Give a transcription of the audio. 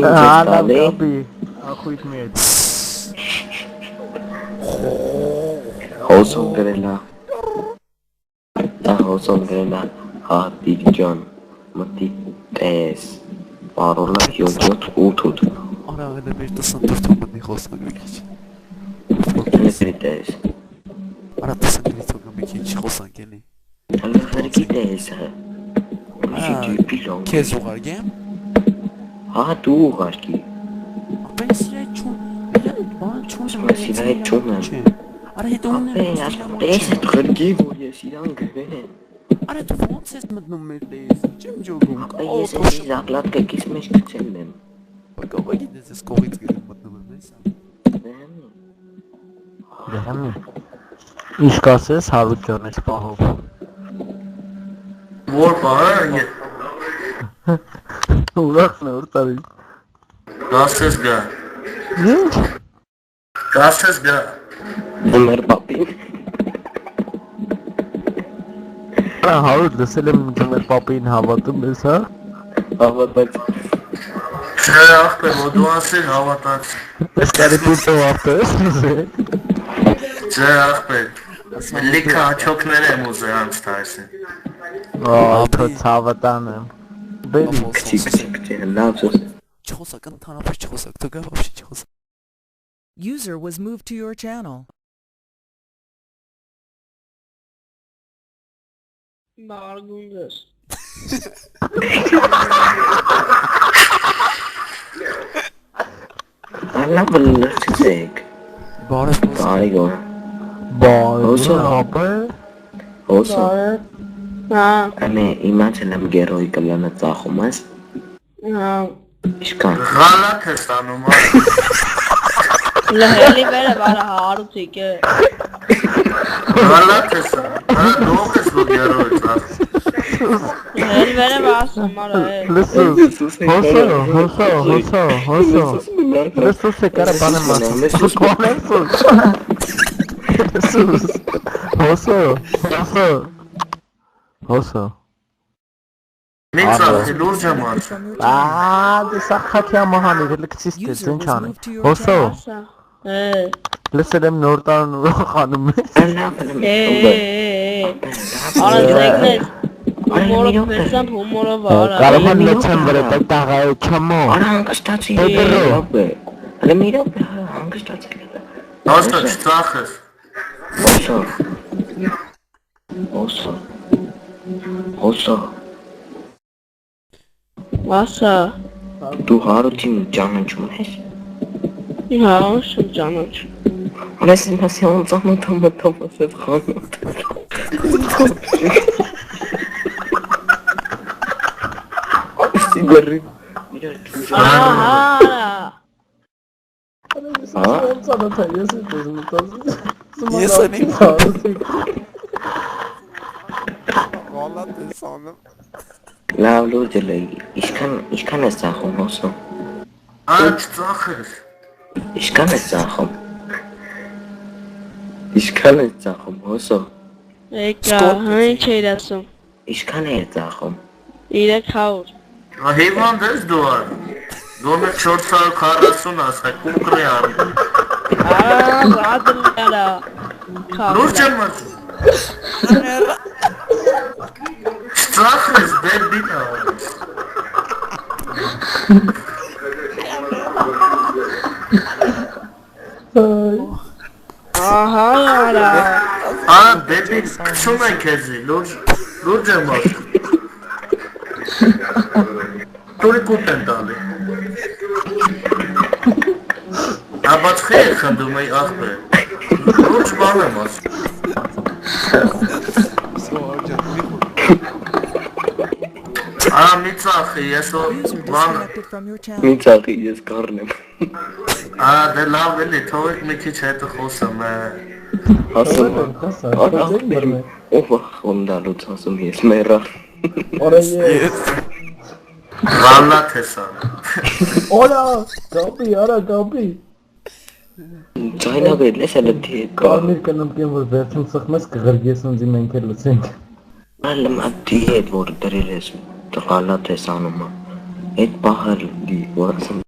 Gabi, ախույթ մի հետ։ Հոսոն գրելա։ Դա հոսոն գրելա, հատիկ ջան, մտի տես, պարոլա 7-8-8։ Արա elə bir տսան դրթում մտնի խոսնակ մի քիչ։ Լսրի տես։ Արա տսան գրի թողը մի քիչ խոսանք էլի։ Հալը խրկի տես հա։ Քեզ ուղարկեմ։ Հա դու ուղարկի։ Ապենց սիրայ չուն, բան չուն։ Սիրայ չուն եմ։ Արա հետ ունեմ։ Տես հետ խրկի որ ես իրան գրվեն։ Արա դու ոնց ես մտնում մեր լեզ, չեմ ջոգում։ Ես ես զակլատ կեկիս մեջ կցել եմ։ Բակավա գիտես ես կողից գրում մտնում եմ, ես ամ։ Դեհամի։ Իսկ ասես հարուտ ջան ես պահով։ Որ պահը Ուրախն է ուր տարի։ Գասես գա։ Ինչ։ Գասես գա։ Մեր պապին։ Հարուտ լսել եմ մեր պապին հավատում ես հա։ Հավատաց։ Չէ ախպեր որ դու ասել հավատաց։ Ես կարի պուտո ապես։ Չէ ախպեր։ Լիքը աչոքներ եմ ուզել անց տայսին։ Թոց հավատան եմ։ Բերի։ Քչի լավ սոս։ Չխոսակ ընդհանրապես չխոսակ, տղա вообще չխոսակ։ User was moved to your channel. Margundes. Alla բլրցեք։ Բարև Բարի գոր։ Հոսո ապը։ Հոսո։ Հա, Անե իմացել եմ գերոյի կլանը ծախում ես։ հա։ Իշքան։ Ғալատ ես անում ա։ Լհելի վերը բարը հարուցիկ է։ Ғալատ ես անում։ Հա դող ես որ գերոյ ծախ։ Լհելի վերը բարս համարը է։ Լսուս։ Հոսո։ Լսուս է կարա բանը մասում։ Հոսո։ Մի ծախի լուրջ եմ արդ։ Դե սա խակյա մահանի լկցիս դες ինչ անի։ Հոսո։ Լսել եմ նոր տարն ուրախանում ես։ Արա ձեգնես։ Հումորով մեսան հումորով արա։ Կարող եմ նոթեմբերը տաղայ չամո։ Արա հանգստացի։ Արա մի րոպե հանգստացի։ Հաստա չծախ ես։ Հոսո։ Ասա։ Դու հարուտին ճանաչում ես։ Հա, ո՞նց ճանաչ։ Արես ինքս ոնց անոթում մտով ասել խանութ։ Սիգարի։ Ես անեմ։ Գալատ ես անում։ Լավ լուրջ է իշքան ես ծախում հոսո։ Արա չծախ ես։ Իշքան ես ծախում։ Իշքան ես ծախում հոսո։ Եկա, հա ինչ էիր ասում։ Իշքան ես ծախում։ 300։ Հիվանդ ես դու ար։ Դոնը 440 ասա կուկրի արի։ Ադլարա։ Լուրջ եմ ասում։ Ծախ ես բերդին արի։ Ահա արա։ Արա բերդին կցում են քեզի, լուրջ եմ ասում։ Տուրի կուտ են տալի։ Աբաց խեյր խնդում էի աղբեր։ Լուրջ բան եմ ասում։ Արա մի ծախի, ես User բան disconnected from your channel. Մի ծախի ես կարն եմ։ Արա դե լավ էլի, թողեք մի քիչ հետը խոսեմ։ Ասում ով խոնդալուց ասում ես մերա։ Ғալատ ես անում։ Օրա, գաբի։ Ճայնա բերել ես էլը դի կա։ Կարմիր կնամքեն որ վերջում սխմես կղրգես ընձի մենք էլ լսենք։ Ալմ ատի հետ որ դրել ես տղալատ ես անում։ Այդ պահար դի որ ասում